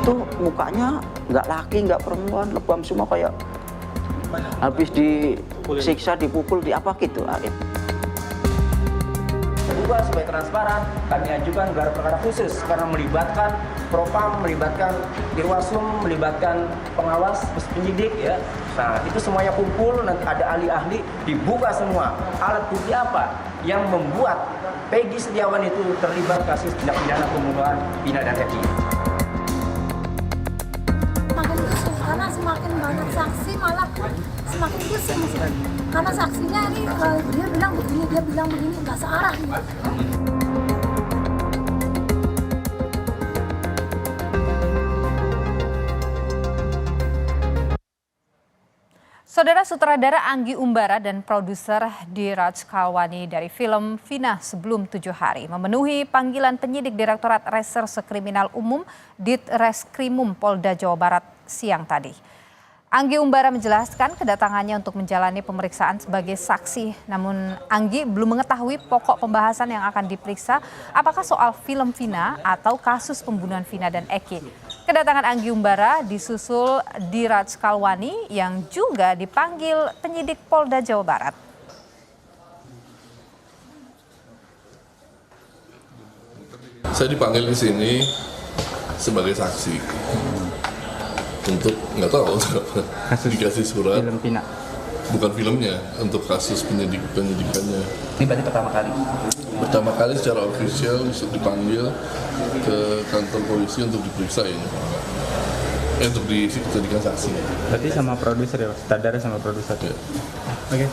Itu mukanya nggak laki, nggak perempuan, lebam semua kayak habis disiksa, dipukul, di apa gitu. Juga supaya transparan, kami ajukan gelar perkara khusus karena melibatkan Propam, melibatkan Irwasum, melibatkan pengawas, penyidik ya. Nah, itu semuanya kumpul, nanti ada ahli-ahli, dibuka semua. Alat bukti apa yang membuat Peggy Setiawan itu terlibat kasus tindak pidana pembunuhan Vina dan Eki. Makin pusing karena semakin banyak saksi malah semakin pusing sih. Karena saksinya ini dia bilang begini, dia bilang begini, nggak searah nih. Saudara sutradara Anggi Umbara dan produser Diraj Kalwani dari film Vina Sebelum 7 Hari memenuhi panggilan penyidik Direktorat Reserse Kriminal Umum Ditreskrimum Polda Jawa Barat siang tadi. Anggi Umbara menjelaskan kedatangannya untuk menjalani pemeriksaan sebagai saksi. Namun Anggi belum mengetahui pokok pembahasan yang akan diperiksa, apakah soal film Vina atau kasus pembunuhan Vina dan Eki. Kedatangan Anggi Umbara disusul Diraj Kalwani yang juga dipanggil penyidik Polda Jawa Barat. Saya dipanggil ke sini sebagai saksi. Untuk nggak tahu dikasih surat film Vina. Bukan filmnya, untuk kasus penyidikannya. Ini berarti Pertama kali secara ofisial dipanggil ke kantor polisi untuk diperiksa ini, untuk dijadikan saksi. Berarti sama produser ya, sutradara sama produser. Ya. Oke.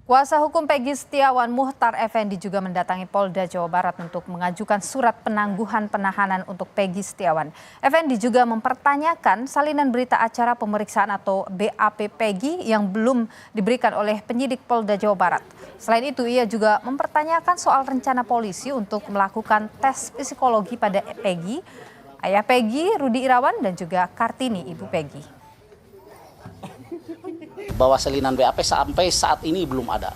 Kuasa hukum Peggy Setiawan Muhtar Effendi juga mendatangi Polda Jawa Barat untuk mengajukan surat penangguhan penahanan untuk Peggy Setiawan. Effendi juga mempertanyakan salinan berita acara pemeriksaan atau BAP Peggy yang belum diberikan oleh penyidik Polda Jawa Barat. Selain itu, ia juga mempertanyakan soal rencana polisi untuk melakukan tes psikologi pada Peggy, ayah Peggy, Rudi Irawan, dan juga Kartini, ibu Peggy. Bahwa salinan BAP sampai saat ini belum ada.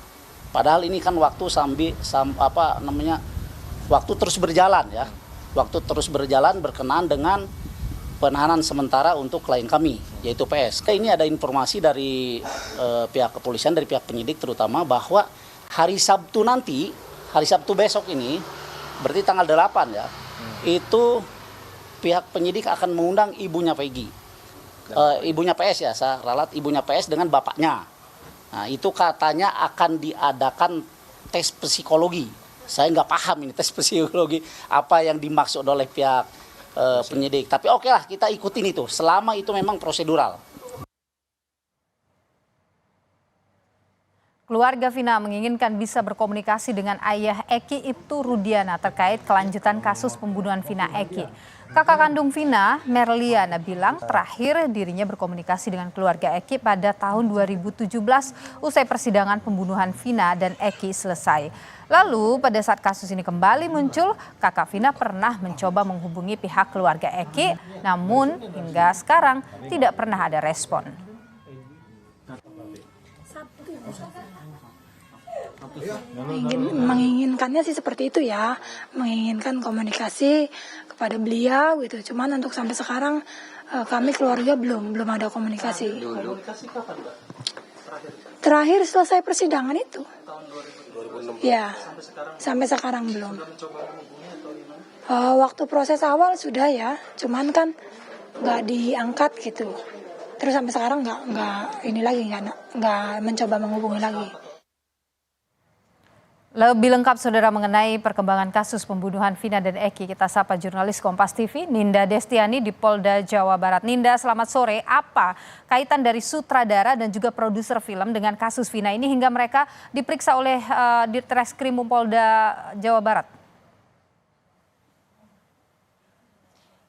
Padahal ini kan waktu waktu terus berjalan ya. Waktu terus berjalan berkenaan dengan penahanan sementara untuk klien kami, yaitu PS. Ini ada informasi dari pihak kepolisian, dari pihak penyidik terutama, bahwa hari Sabtu nanti, hari Sabtu besok ini, berarti tanggal 8 ya, itu pihak penyidik akan mengundang ibunya Peggy. Ibunya PS ya, saya ralat ibunya PS dengan bapaknya. Nah, itu katanya akan diadakan tes psikologi. Saya nggak paham ini tes psikologi apa yang dimaksud oleh pihak penyidik. Tapi oke lah, kita ikutin itu selama itu memang prosedural. Keluarga Vina menginginkan bisa berkomunikasi dengan ayah Eki Ibtu Rudiana terkait kelanjutan kasus pembunuhan Vina Eki. Kakak kandung Vina, Merliana, bilang terakhir dirinya berkomunikasi dengan keluarga Eki pada tahun 2017 usai persidangan pembunuhan Vina dan Eki selesai. Lalu pada saat kasus ini kembali muncul, kakak Vina pernah mencoba menghubungi pihak keluarga Eki, namun hingga sekarang tidak pernah ada respon. Menginginkannya sih seperti itu ya, menginginkan komunikasi kepada beliau gitu. Cuman untuk sampai sekarang kami keluarga belum ada komunikasi. Terakhir selesai persidangan itu. Ya, sampai sekarang belum. Waktu proses awal sudah ya, cuman kan nggak diangkat gitu. Terus sampai sekarang nggak mencoba menghubungi lagi. Lebih lengkap saudara mengenai perkembangan kasus pembunuhan Vina dan Eki, kita sapa jurnalis Kompas TV Ninda Destiani di Polda Jawa Barat. Ninda, selamat sore. Apa kaitan dari sutradara dan juga produser film dengan kasus Vina ini hingga mereka diperiksa oleh Ditreskrimum Polda Jawa Barat?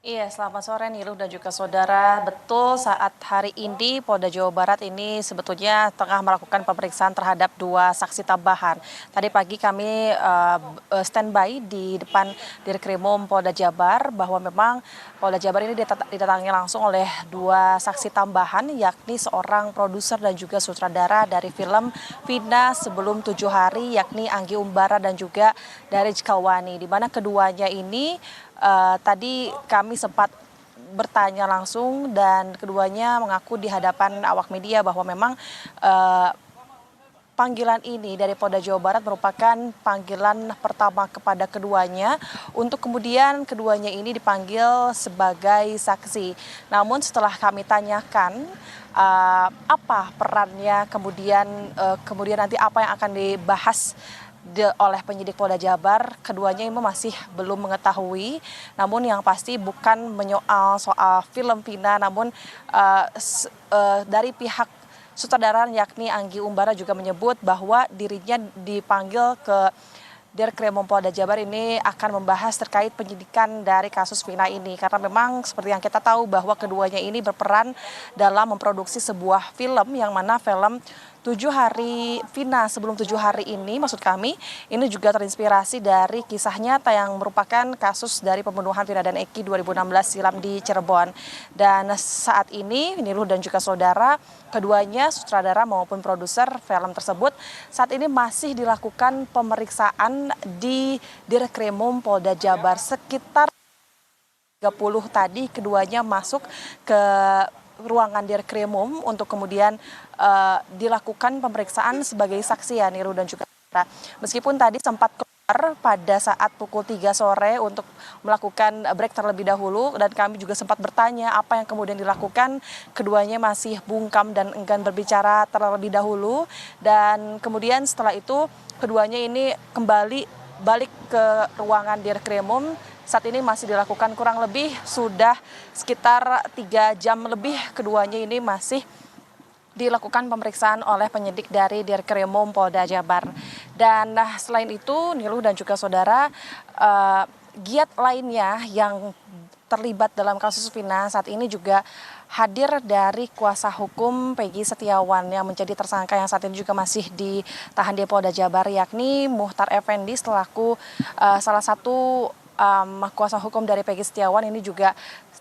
Iya, selamat sore Niluh dan juga saudara. Betul, saat hari ini Polda Jawa Barat ini sebetulnya tengah melakukan pemeriksaan terhadap 2 saksi tambahan. Tadi pagi kami standby di depan Dirkrimum Polda Jabar bahwa memang Polda Jabar ini didatangi langsung oleh 2 saksi tambahan, yakni seorang produser dan juga sutradara dari film Vina Sebelum 7 Hari, yakni Anggi Umbara dan juga Diraj Kalwani, di mana keduanya ini tadi kami sempat bertanya langsung dan keduanya mengaku di hadapan awak media bahwa memang panggilan ini dari Polda Jawa Barat merupakan panggilan pertama kepada keduanya untuk kemudian keduanya ini dipanggil sebagai saksi. Namun setelah kami tanyakan apa perannya, kemudian nanti apa yang akan dibahas oleh penyidik Polda Jabar, keduanya ini masih belum mengetahui. Namun yang pasti bukan soal film Vina, namun dari pihak sutradara yakni Anggi Umbara juga menyebut bahwa dirinya dipanggil ke Dirkrimum Polda Jabar ini akan membahas terkait penyidikan dari kasus Vina ini. Karena memang seperti yang kita tahu bahwa keduanya ini berperan dalam memproduksi sebuah film yang mana film 7 hari Vina sebelum 7 hari ini, maksud kami, ini juga terinspirasi dari kisah nyata yang merupakan kasus dari pembunuhan Vina dan Eki 2016 silam di Cirebon. Dan saat ini, Niluh dan juga saudara, keduanya sutradara maupun produser film tersebut saat ini masih dilakukan pemeriksaan di Dirkrimum Polda Jabar. Sekitar 30 tadi keduanya masuk ke ruangan Dirkrimum untuk kemudian dilakukan pemeriksaan sebagai saksi ya Niru dan juga saudara. Meskipun tadi sempat keluar pada saat pukul 3 sore untuk melakukan break terlebih dahulu dan kami juga sempat bertanya apa yang kemudian dilakukan, keduanya masih bungkam dan enggan berbicara terlebih dahulu dan kemudian setelah itu keduanya ini kembali balik ke ruangan Dirkrimum. Saat ini masih dilakukan kurang lebih sudah sekitar 3 jam lebih keduanya ini masih dilakukan pemeriksaan oleh penyidik dari Dirkrimum Polda Jabar. Dan selain itu Niluh dan juga saudara, giat lainnya yang terlibat dalam kasus Vina saat ini juga hadir dari kuasa hukum Peggy Setiawan yang menjadi tersangka yang saat ini juga masih ditahan di Polda Jabar, yakni Muhtar Effendi selaku salah satu kuasa hukum dari Peggy Setiawan ini juga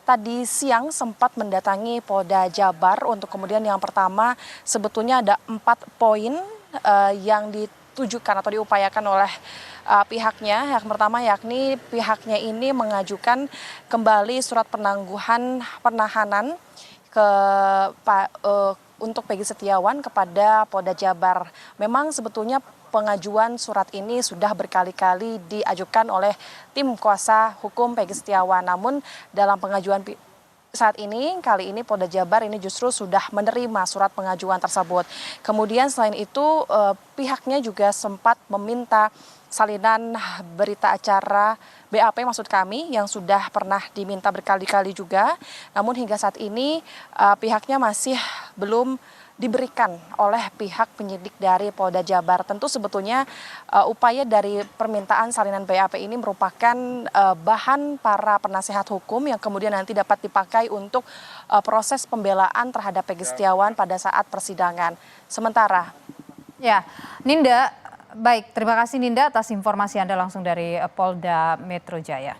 tadi siang sempat mendatangi Polda Jabar untuk kemudian yang pertama sebetulnya ada 4 poin yang ditujukan atau diupayakan oleh pihaknya. Yang pertama yakni pihaknya ini mengajukan kembali surat penahanan untuk Peggy Setiawan kepada Polda Jabar. Memang sebetulnya pengajuan surat ini sudah berkali-kali diajukan oleh tim kuasa hukum Peggy Setiawan. Namun dalam pengajuan saat ini, kali ini Polda Jabar ini justru sudah menerima surat pengajuan tersebut. Kemudian selain itu pihaknya juga sempat meminta salinan berita acara BAP maksud kami yang sudah pernah diminta berkali-kali juga. Namun hingga saat ini pihaknya masih belum diberikan oleh pihak penyidik dari Polda Jabar. Tentu sebetulnya upaya dari permintaan salinan BAP ini merupakan bahan para penasehat hukum yang kemudian nanti dapat dipakai untuk proses pembelaan terhadap Peggy Setiawan pada saat persidangan. Sementara. Ya, Ninda, baik, terima kasih Ninda atas informasi Anda langsung dari Polda Metro Jaya.